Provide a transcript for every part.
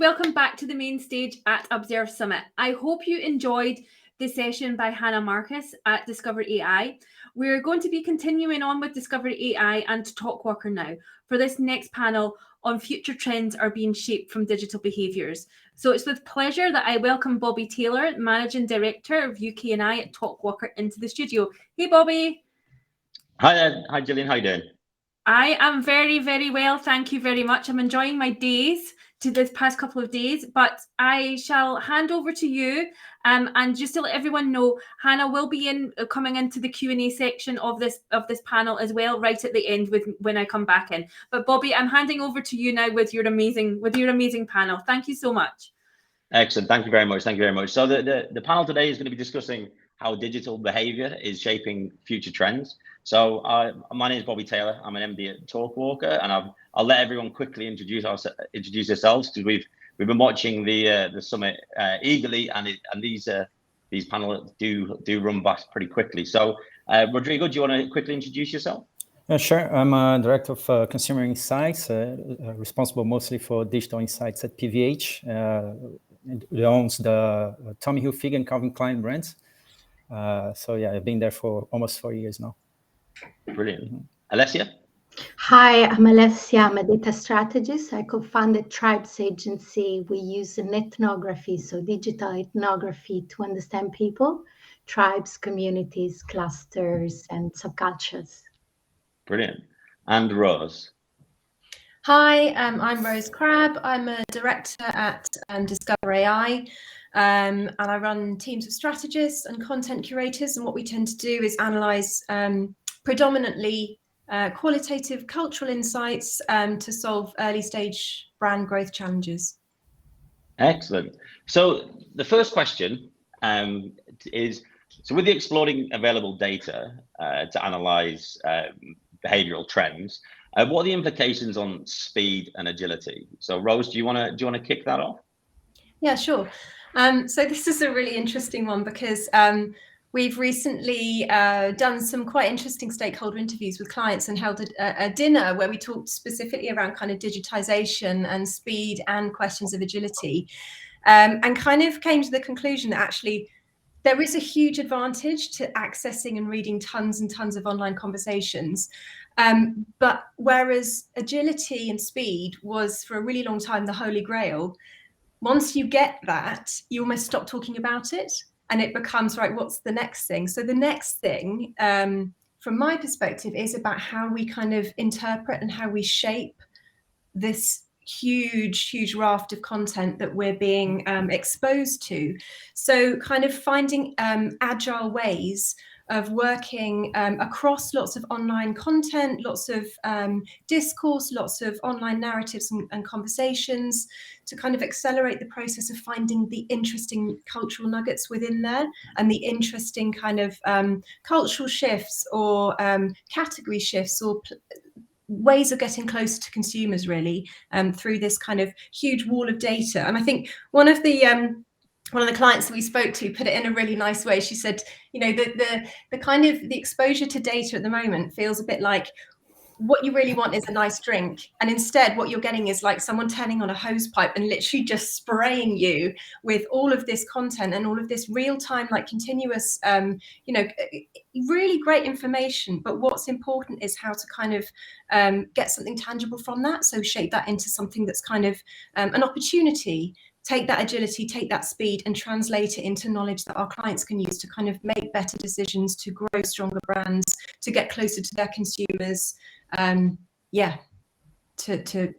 welcome back to the main stage at Observe Summit. I hope you enjoyed the session by Hannah Marcus at Discover AI. We're going to be continuing on with Discover AI and Talkwalker now for this next panel on future trends are being shaped from digital behaviours. So it's with pleasure that I welcome Bobby Taylor, Managing Director of UK&I at Talkwalker, into the studio. Hey, Bobby. Hi there. Hi, Gillian. How you doing? I am very, very well. Thank you very much. I'm enjoying my days to this past couple of days, but I shall hand over to you. And just to let everyone know, Hannah will be coming into the Q&A section of this panel as well, right at the end when I come back in. But Bobby, I'm handing over to you now with your amazing panel. Thank you so much. Excellent. Thank you very much. Thank you very much. So the panel today is going to be discussing how digital behavior is shaping future trends. So my name is Bobby Taylor. I'm an MD at Talkwalker, and I'll let everyone quickly introduce yourselves, because we've been watching the summit eagerly, and these panels do run back pretty quickly. So Rodrigo, do you want to quickly introduce yourself? Sure. I'm a director of consumer insights, responsible mostly for digital insights at PVH. It owns the Tommy Hilfiger and Calvin Klein brands. So yeah, I've been there for almost 4 years now. Brilliant. Alessia? Hi, I'm Alessia. I'm a data strategist. I co-founded Trybes agency. We use an ethnography, so digital ethnography, to understand people, tribes, communities, clusters, and subcultures. Brilliant. And Rose? Hi, I'm Rose Crabb. I'm a director at Discover AI, and I run teams of strategists and content curators. And what we tend to do is analyse predominantly qualitative cultural insights to solve early stage brand growth challenges. Excellent. So the first question is, so with the exploding available data to analyse behavioural trends, what are the implications on speed and agility? So Rose, do you want to kick that off? Yeah, sure. So this is a really interesting one, because we've recently done some quite interesting stakeholder interviews with clients and held a dinner where we talked specifically around kind of digitization and speed and questions of agility, and kind of came to the conclusion that actually there is a huge advantage to accessing and reading tons and tons of online conversations. But whereas agility and speed was for a really long time the holy grail, once you get that, you almost stop talking about it, and it becomes, right, what's the next thing? So the next thing, from my perspective, is about how we kind of interpret and how we shape this huge raft of content that we're being exposed to. So kind of finding agile ways of working across lots of online content, lots of discourse, lots of online narratives and conversations, to kind of accelerate the process of finding the interesting cultural nuggets within there, and the interesting kind of cultural shifts or category shifts or ways of getting closer to consumers, really, through this kind of huge wall of data. And I think one of the clients that we spoke to put it in a really nice way. She said, you know, the kind of the exposure to data at the moment feels a bit like what you really want is a nice drink, and instead what you're getting is like someone turning on a hose pipe and literally just spraying you with all of this content and all of this real-time, like continuous, you know, really great information. But what's important is how to kind of get something tangible from that, so shape that into something that's kind of an opportunity. Take that agility, take that speed, and translate it into knowledge that our clients can use to kind of make better decisions, to grow stronger brands, to get closer to their consumers. Yeah, to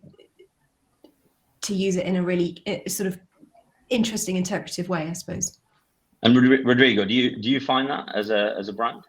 use it in a really sort of interesting, interpretive way, I suppose. And Rodrigo, do you find that as a brand?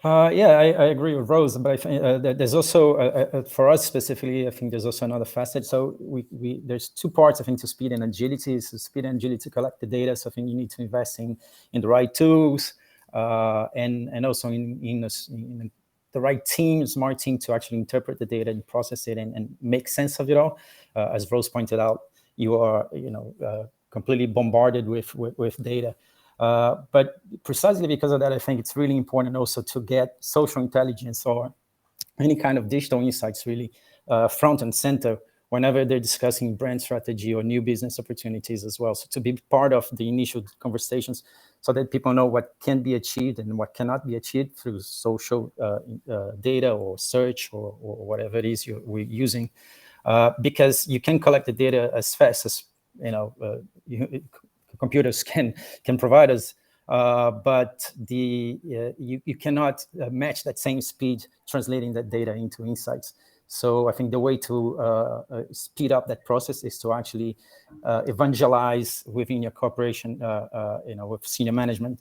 Yeah, I agree with Rose, but I think there's also, for us specifically, I think there's also another facet. So there's two parts, I think, to speed and agility. So speed and agility to collect the data. So I think you need to invest in the right tools, and also in the right team, smart team, to actually interpret the data and process it and make sense of it all. As Rose pointed out, you are completely bombarded with data. But precisely because of that, I think it's really important also to get social intelligence or any kind of digital insights really front and center whenever they're discussing brand strategy or new business opportunities as well. So to be part of the initial conversations so that people know what can be achieved and what cannot be achieved through social data or search or whatever it is we're using. Because you can collect the data as fast as computers can provide us, but you cannot match that same speed translating that data into insights. So I think the way to speed up that process is to actually evangelize within your corporation, with senior management,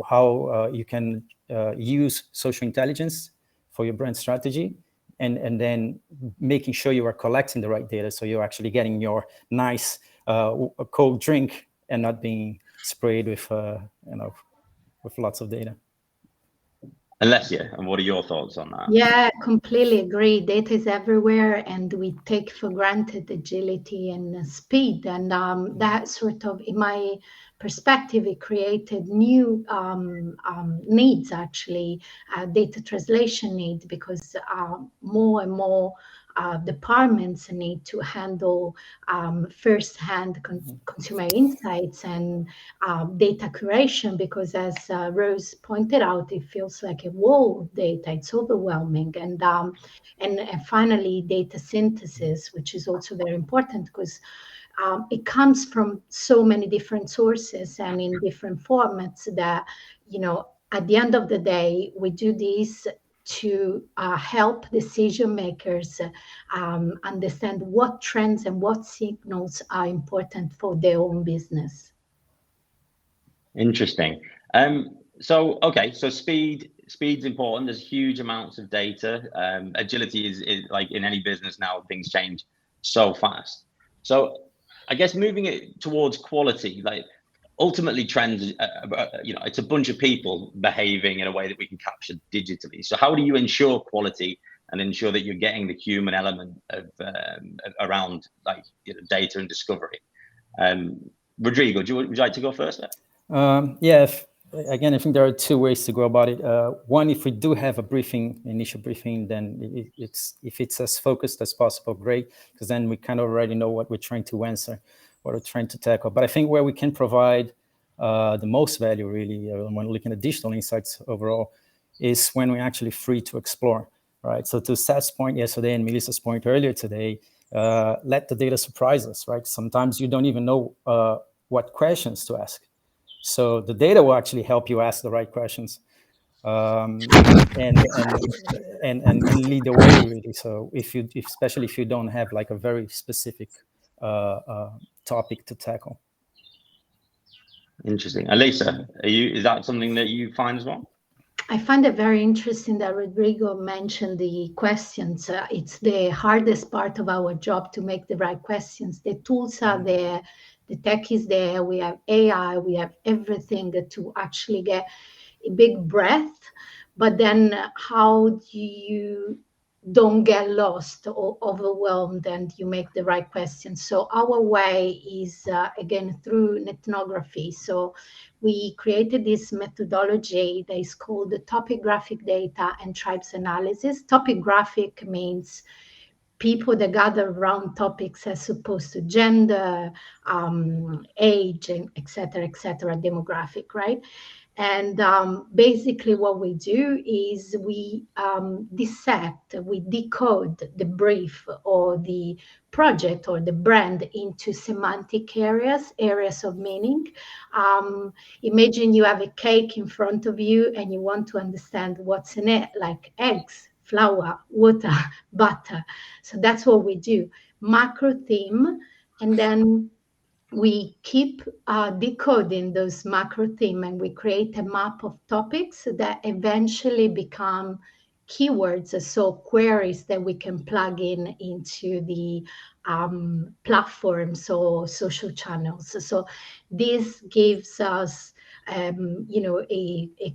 how you can use social intelligence for your brand strategy, and then making sure you are collecting the right data, so you're actually getting your nice cold drink and not being sprayed with with lots of data. Alessia, and what are your thoughts on that? Yeah, completely agree. Data is everywhere, and we take for granted agility and speed. And that sort of, in my perspective, it created new needs, actually, data translation needs, because more and more departments need to handle first-hand consumer insights and data curation, because as Rose pointed out, it feels like a wall of data. It's overwhelming. And finally, data synthesis, which is also very important, because it comes from so many different sources and in different formats that, at the end of the day, we do this to help decision makers understand what trends and what signals are important for their own business. Interesting. So speed's important. There's huge amounts of data. Agility is like in any business now, things change so fast. So I guess moving it towards quality, like ultimately trends, it's a bunch of people behaving in a way that we can capture digitally. So how do you ensure quality and ensure that you're getting the human element of around data and discovery? Rodrigo, would you like to go first there? Again, I think there are two ways to go about it. One, if we do have a initial briefing, then if it's as focused as possible, great, because then we kind of already know what we're trying to answer, what we're trying to tackle. But I think where we can provide the most value, really, when looking at digital insights overall, is when we're actually free to explore, right? So to Seth's point yesterday and Melissa's point earlier today, let the data surprise us, right? Sometimes you don't even know what questions to ask. So the data will actually help you ask the right questions, and lead the way, really. So especially if you don't have like a very specific topic to tackle. Interesting. Alessia, is that something that you find as well? I find it very interesting that Rodrigo mentioned the questions. It's the hardest part of our job to make the right questions. The tools are there. The tech is there. We have AI. We have everything to actually get a big breath. But then how do you don't get lost or overwhelmed and you make the right questions? So our way is, again, through ethnography. So we created this methodology that is called the topographic data and tribes analysis. Topographic means people that gather around topics as opposed to gender, age, et cetera, demographic, right? And basically what we do is we dissect, we decode the brief or the project or the brand into semantic areas of meaning. Imagine you have a cake in front of you and you want to understand what's in it, like eggs, flour, water, butter. So that's what we do. Macro theme, and then we keep decoding those macro themes, and we create a map of topics that eventually become keywords, so queries that we can plug into the platforms or social channels. So this gives us a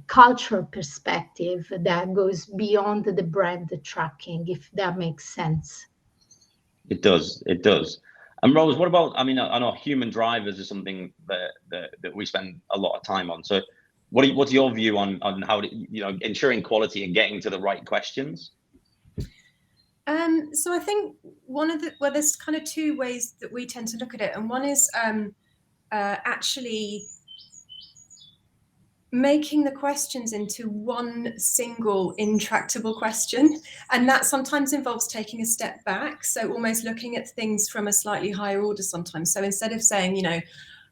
cultural perspective that goes beyond the brand tracking, if that makes sense. It does. And Rose, what about, I know human drivers is something that we spend a lot of time on. So what's your view on how ensuring quality and getting to the right questions? So I think there's kind of two ways that we tend to look at it, and one is actually making the questions into one single intractable question, and that sometimes involves taking a step back, so almost looking at things from a slightly higher order sometimes. So instead of saying,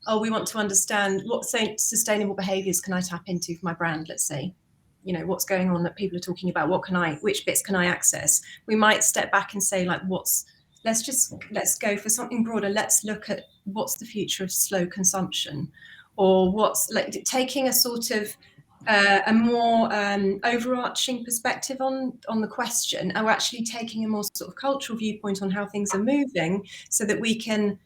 oh, we want to understand what sustainable behaviours can I tap into for my brand, let's say, what's going on that people are talking about, which bits can I access, we might step back and say, like, let's go for something broader. Let's look at what's the future of slow consumption, or what's, like, taking a sort of a more overarching perspective on the question, or actually taking a more sort of cultural viewpoint on how things are moving, so that we can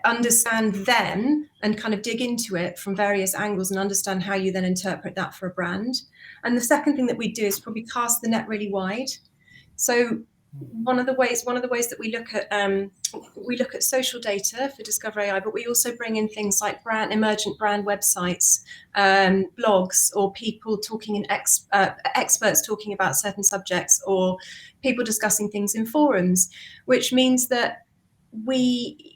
understand them and kind of dig into it from various angles and understand how you then interpret that for a brand. And the second thing that we do is probably cast the net really wide. So one of the ways that we look at social data for Discover AI, but we also bring in things like emergent brand websites, blogs, or people talking in experts talking about certain subjects, or people discussing things in forums, which means that we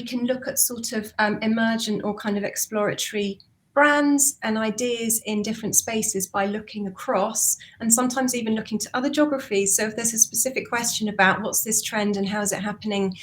can look at sort of emergent or kind of exploratory brands and ideas in different spaces by looking across, and sometimes even looking to other geographies. So if there's a specific question about what's this trend and how is it happening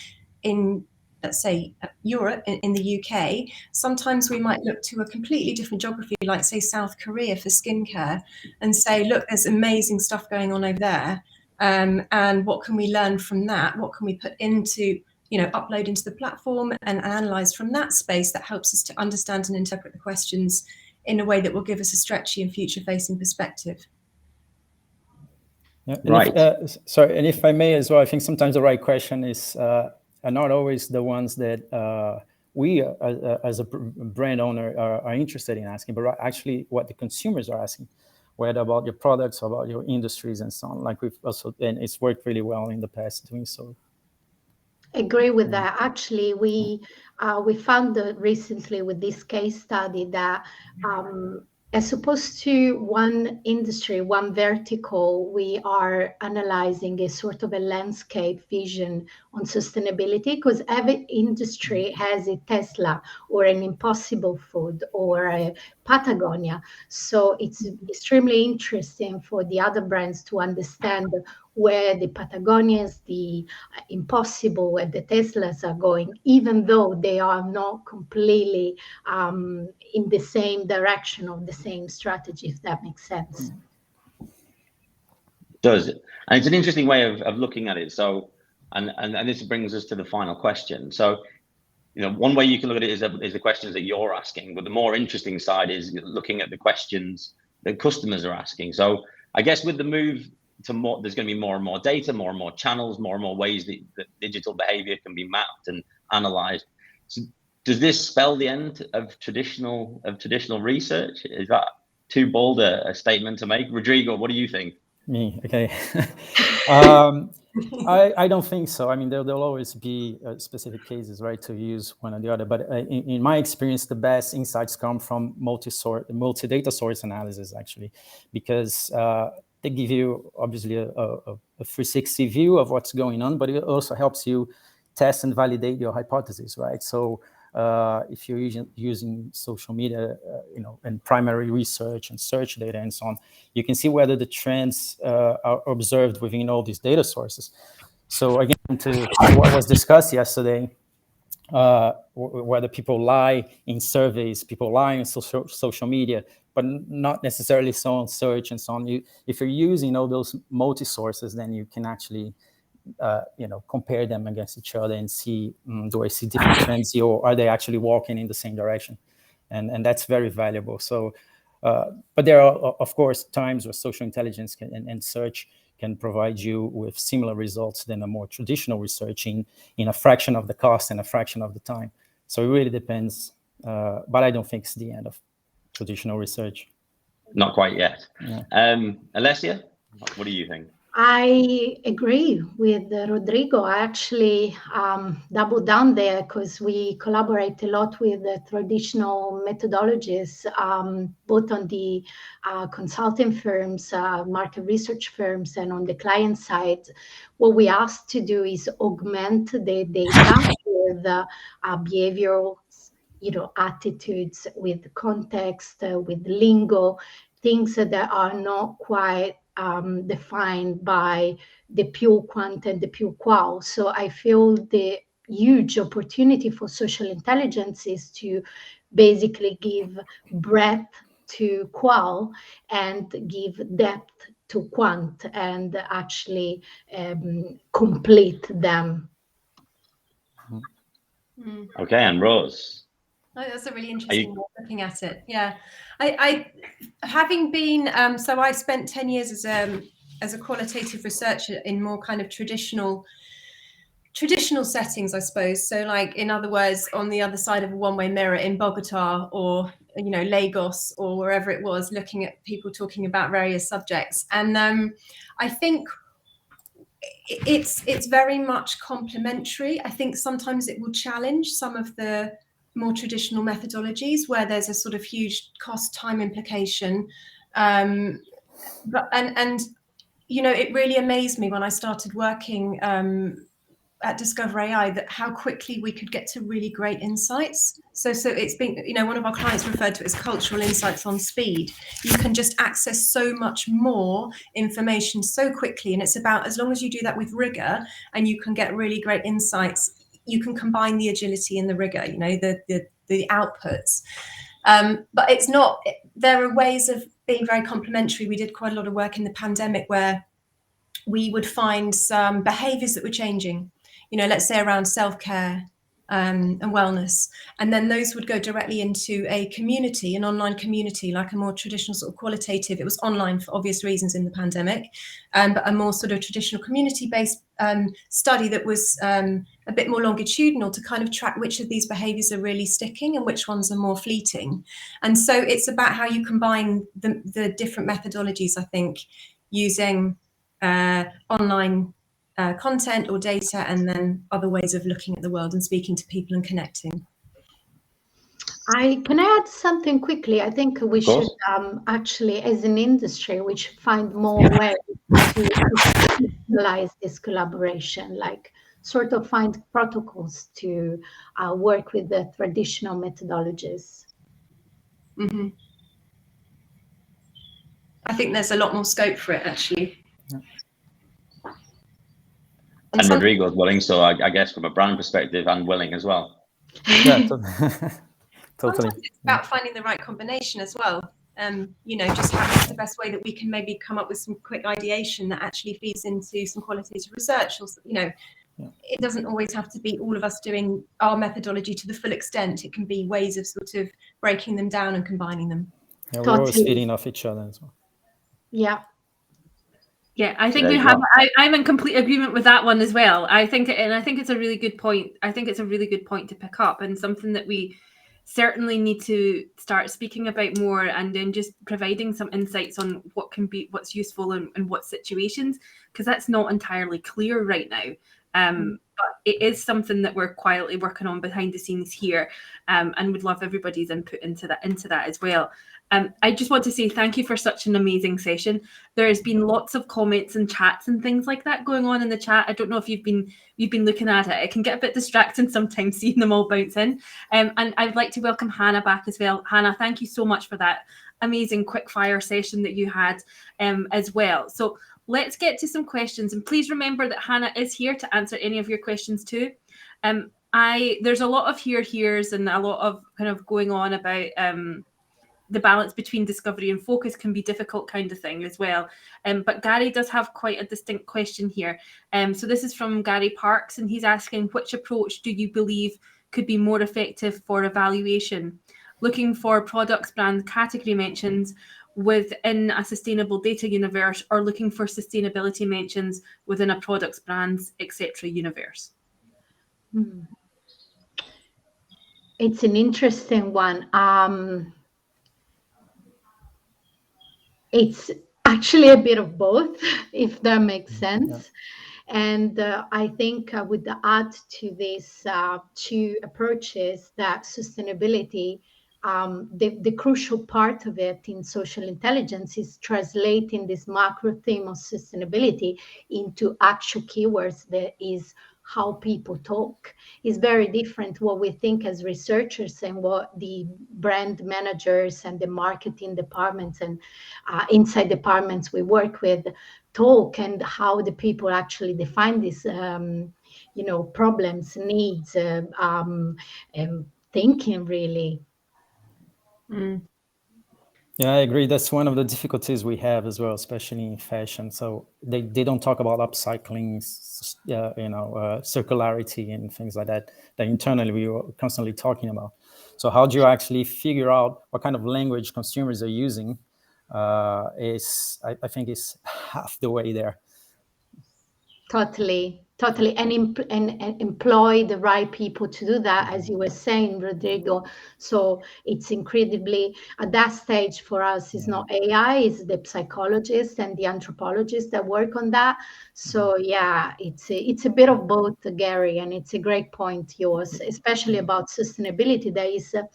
in, let's say, Europe, in the UK, sometimes we might look to a completely different geography, like, say, South Korea for skincare, and say, look, there's amazing stuff going on over there, and what can we learn from that? What can we put into, upload into the platform and analyze from that space that helps us to understand and interpret the questions in a way that will give us a stretchy and future-facing perspective. Yeah, right. And if I may as well, I think sometimes the right question is are not always the ones that we as a brand owner are interested in asking, but actually what the consumers are asking, whether about your products, about your industries, and so on. Like we've also, and it's worked really well in the past doing so. Agree with that. Actually, we found that recently with this case study that as opposed to one industry, one vertical, we are analyzing a sort of a landscape vision on sustainability, because every industry has a Tesla or an Impossible Food or a Patagonia. So it's extremely interesting for the other brands to understand where the Patagonias, the Impossible, and the Teslas are going, even though they are not completely in the same direction of the same strategy, if that makes sense. Does it? And it's an interesting way of looking at it. So, and this brings us to the final question. So, one way you can look at it is the questions that you're asking, but the more interesting side is looking at the questions that customers are asking. So, I guess with the move to more, there's going to be more and more data, more and more channels, more and more ways that digital behavior can be mapped and analyzed. So does this spell the end of traditional research? Is that too bold a statement to make? Rodrigo, what do you think? Me, okay. I don't think so. I mean, there'll always be specific cases, right, to use one or the other. But in my experience, the best insights come from multi-data source analysis, actually, because they give you obviously a 360 view of what's going on, but it also helps you test and validate your hypothesis, right? So if you're using social media, and primary research and search data and so on, you can see whether the trends are observed within all these data sources. So again, to what was discussed yesterday, whether people lie in surveys, people lie in social media, but not necessarily so on search and so on. If you're using all those multi-sources, then you can actually compare them against each other and see, do I see different trends here, or are they actually walking in the same direction? And that's very valuable. So, but there are, of course, times where social intelligence and search can provide you with similar results than a more traditional research in a fraction of the cost and a fraction of the time. So it really depends, but I don't think it's the end of traditional research. Not quite yet. Yeah. Alessia, what do you think? I agree with Rodrigo. I actually doubled down there because we collaborate a lot with the traditional methodologies, both on the consulting firms, market research firms, and on the client side. What we ask to do is augment the data with behavioral, attitudes, with context, with lingo, things that are not quite defined by the pure quant and the pure qual. So I feel the huge opportunity for social intelligence is to basically give breadth to qual and give depth to quant, and actually complete them. Okay, and Rose. Oh, that's a really interesting way of looking at it. Yeah, I having been so I spent 10 years as a qualitative researcher in more kind of traditional settings, I suppose. So, like, in other words, on the other side of a one-way mirror in Bogota or Lagos or wherever it was, looking at people talking about various subjects. And I think it's very much complementary. I think sometimes it will challenge some of the more traditional methodologies where there's a sort of huge cost time implication. But it really amazed me when I started working at Discover AI that how quickly we could get to really great insights. So it's been, one of our clients referred to it as cultural insights on speed. You can just access so much more information so quickly. And it's about, as long as you do that with rigor and you can get really great insights, you can combine the agility and the rigor, the outputs. But it's not, there are ways of being very complementary. We did quite a lot of work in the pandemic where we would find some behaviors that were changing, let's say around self-care and wellness. And then those would go directly into a community, an online community, like a more traditional sort of qualitative. It was online for obvious reasons in the pandemic, but a more sort of traditional community-based study that was a bit more longitudinal to kind of track which of these behaviors are really sticking and which ones are more fleeting. And so it's about how you combine the different methodologies, I think, using online content or data, and then other ways of looking at the world and speaking to people and connecting. Can I add something quickly? I think we should actually, as an industry, we should find more ways to utilize this collaboration, like sort of find protocols to work with the traditional methodologies. Mm-hmm. I think there's a lot more scope for it, actually. Yeah. And Rodrigo's willing, so I guess from a brand perspective, I'm willing as well. Yeah, totally. Sometimes it's about finding the right combination as well. Just having the best way that we can maybe come up with some quick ideation that actually feeds into some qualitative research, or It doesn't always have to be all of us doing our methodology to the full extent. It can be ways of sort of breaking them down and combining them. Yeah, we're always feeding off each other as well. Yeah. Yeah, I think I'm in complete agreement with that one as well. I think it's a really good point. I think it's a really good point to pick up, and something that we certainly need to start speaking about more, and then just providing some insights on what's useful in what situations, because that's not entirely clear right now. But it is something that we're quietly working on behind the scenes here, and would love everybody's input into that as well. I just want to say thank you for such an amazing session. There has been lots of comments and chats and things like that going on in the chat. I don't know if you've been looking at it. It can get a bit distracting sometimes seeing them all bounce in. And I'd like to welcome Hannah back as well. Hannah, thank you so much for that amazing quick fire session that you had as well. So let's get to some questions, and please remember that Hannah is here to answer any of your questions too. There's a lot of here's and a lot of kind of going on about the balance between discovery and focus can be difficult kind of thing as well. But Gary does have quite a distinct question here. So this is from Gary Parks, and he's asking, which approach do you believe could be more effective for evaluation? Looking for products, brand, category mentions within a sustainable data universe, or looking for sustainability mentions within a products, brands, etc. universe? It's an interesting one. Actually, a bit of both, if that makes sense. And I think with the add to these two approaches, that sustainability, the crucial part of it in social intelligence is translating this macro theme of sustainability into actual keywords that is how people talk. Is very different what we think as researchers and what the brand managers and the marketing departments and inside departments we work with talk, and how the people actually define these problems, needs, thinking really. Yeah, I agree. That's one of the difficulties we have as well, especially in fashion. So they don't talk about upcycling, circularity and things like that internally we are constantly talking about. So how do you actually figure out what kind of language consumers are using? I think is half the way there. Totally, and employ the right people to do that, as you were saying, Rodrigo. So it's incredibly, at that stage for us, it's not AI, it's the psychologists and the anthropologists that work on that. So yeah, it's a bit of both, Gary, and it's a great point yours, especially about sustainability. There is a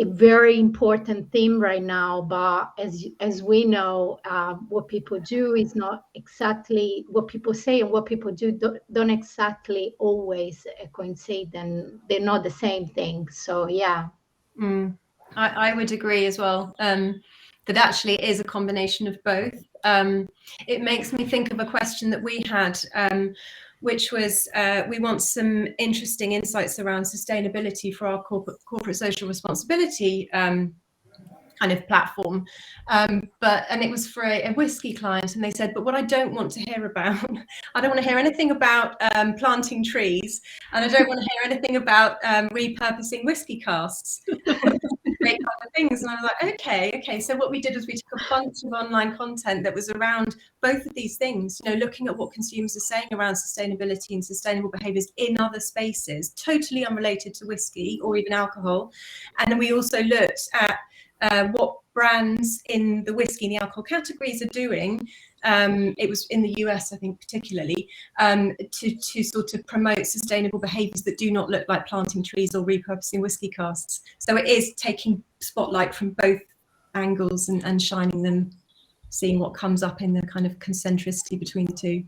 very important theme right now, but as we know, what people do is not exactly what people say, and what people do don't exactly always coincide, and they're not the same thing. So yeah, I would agree as well, that actually it is a combination of both. It makes me think of a question that we had, which was, we want some interesting insights around sustainability for our corporate social responsibility kind of platform. And it was for a whiskey client, and they said, but what I don't want to hear about, I don't want to hear anything about planting trees, and I don't want to hear anything about repurposing whiskey casks. Great other things. And I was like, okay. So what we did was we took a bunch of online content that was around both of these things, looking at what consumers are saying around sustainability and sustainable behaviours in other spaces, totally unrelated to whiskey or even alcohol. And then we also looked at what brands in the whiskey and the alcohol categories are doing. It was in the US, I think, particularly, to sort of promote sustainable behaviours that do not look like planting trees or repurposing whiskey casks. So it is taking spotlight from both angles and shining them, seeing what comes up in the kind of concentricity between the two.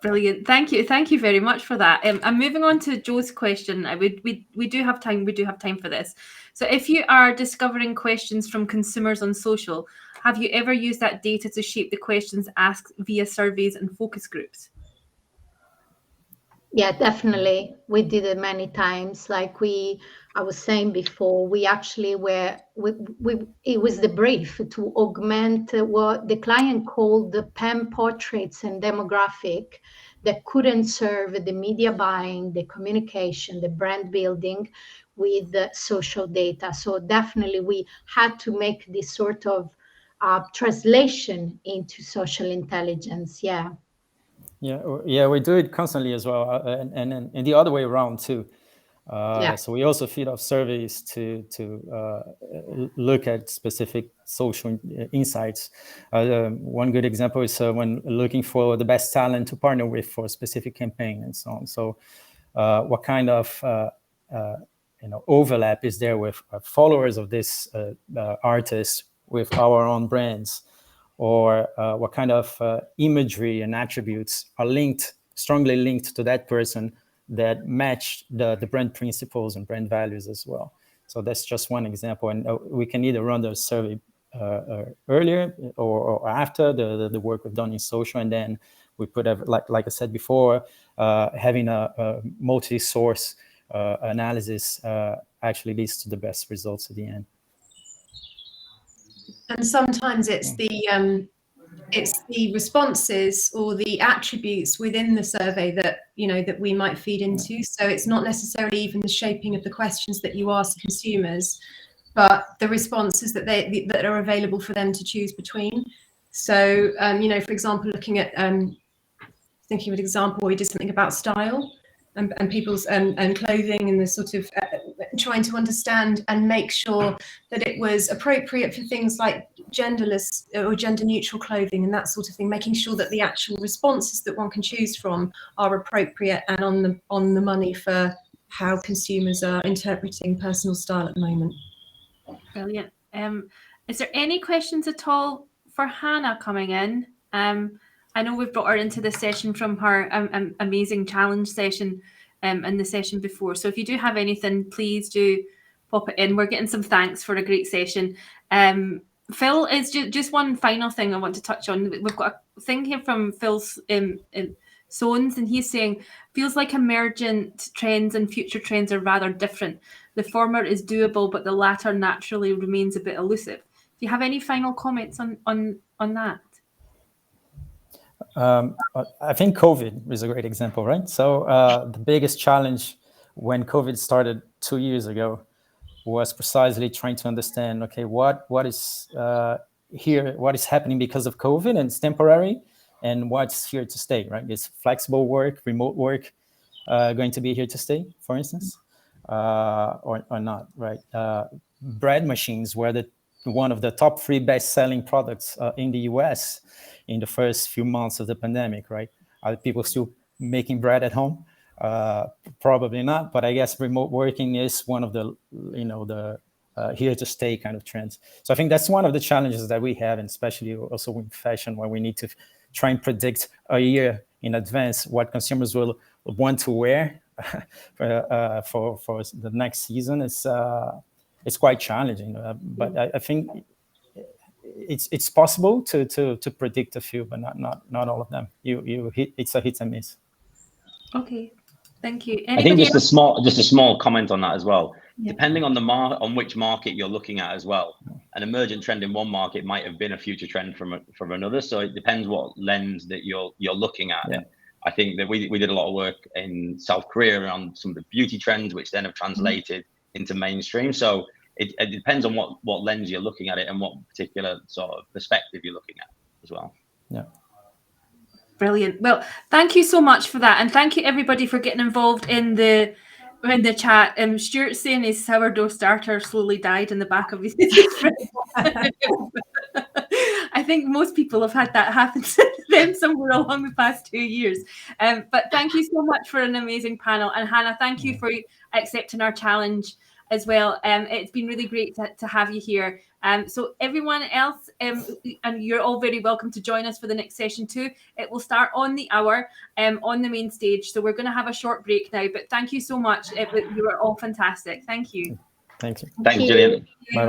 Brilliant. Thank you very much for that. I'm moving on to Joe's question. We do have time for this. So if you are discovering questions from consumers on social, have you ever used that data to shape the questions asked via surveys and focus groups? Yeah, definitely. We did it many times. Like I was saying before, we actually it was the brief to augment what the client called the pen portraits and demographic that couldn't serve the media buying, the communication, the brand building with the social data. So definitely we had to make this sort of translation into social intelligence. Yeah. Yeah, we do it constantly as well, and the other way around too. So we also feed off surveys to look at specific social insights. One good example is when looking for the best talent to partner with for a specific campaign and so on. So what kind of overlap is there with followers of this artist with our own brands? Or what kind of imagery and attributes are strongly linked to that person that match the brand principles and brand values as well. So that's just one example. And we can either run the survey earlier or after the work we've done in social. And then we put, like I said before, having a multi-source analysis actually leads to the best results at the end. And sometimes it's the responses or the attributes within the survey that that we might feed into. So it's not necessarily even the shaping of the questions that you ask consumers, but the responses that are available for them to choose between. So for example, looking at thinking of an example where we did something about style and people's and clothing and the sort of trying to understand and make sure that it was appropriate for things like genderless or gender neutral clothing and that sort of thing, making sure that the actual responses that one can choose from are appropriate and on the money for how consumers are interpreting personal style at the moment. Brilliant. Is there any questions at all for Hannah coming in? I know we've brought her into this session from her amazing challenge session and the session before. So if you do have anything, please do pop it in. We're getting some thanks for a great session. Phil, is just one final thing I want to touch on. We've got a thing here from Phil's Sones, and he's saying, feels like emergent trends and future trends are rather different. The former is doable, but the latter naturally remains a bit elusive. Do you have any final comments on that? I think COVID is a great example, right? So the biggest challenge when COVID started 2 years ago was precisely trying to understand, okay, what is here, what is happening because of COVID and it's temporary, and what's here to stay, right? Is flexible work, remote work going to be here to stay, for instance, or not, right? Bread machines were one of the top 3 best-selling products in the US in the first few months of the pandemic, right? Are people still making bread at home? Probably not, but I guess remote working is one of the, here to stay kind of trends. So I think that's one of the challenges that we have, and especially also in fashion, where we need to try and predict a year in advance what consumers will want to wear for the next season. It's quite challenging, but I think it's possible to predict a few, but not all of them. It's a hit and miss. Okay, thank you. I think just a small comment on that as well. Yeah. Depending on on which market you're looking at as well, an emergent trend in one market might have been a future trend from another. So it depends what lens that you're looking at. Yeah. And I think that we did a lot of work in South Korea around some of the beauty trends, which then have translated into mainstream. So it depends on what lens you're looking at it and what particular sort of perspective you're looking at as well. Yeah. Brilliant. Well, thank you so much for that, and thank you everybody for getting involved in the chat. Stuart's saying his sourdough starter slowly died in the back of his I think most people have had that happen to them somewhere along the past 2 years. But thank you so much for an amazing panel, and Hannah, thank you for accepting our challenge as well. It's been really great to have you here. So everyone else, and you're all very welcome to join us for the next session too. It will start on the hour on the main stage. So we're going to have a short break now, but thank you so much. You were all fantastic. Thank you. Thank you. Thanks, Gillian. Bye-bye.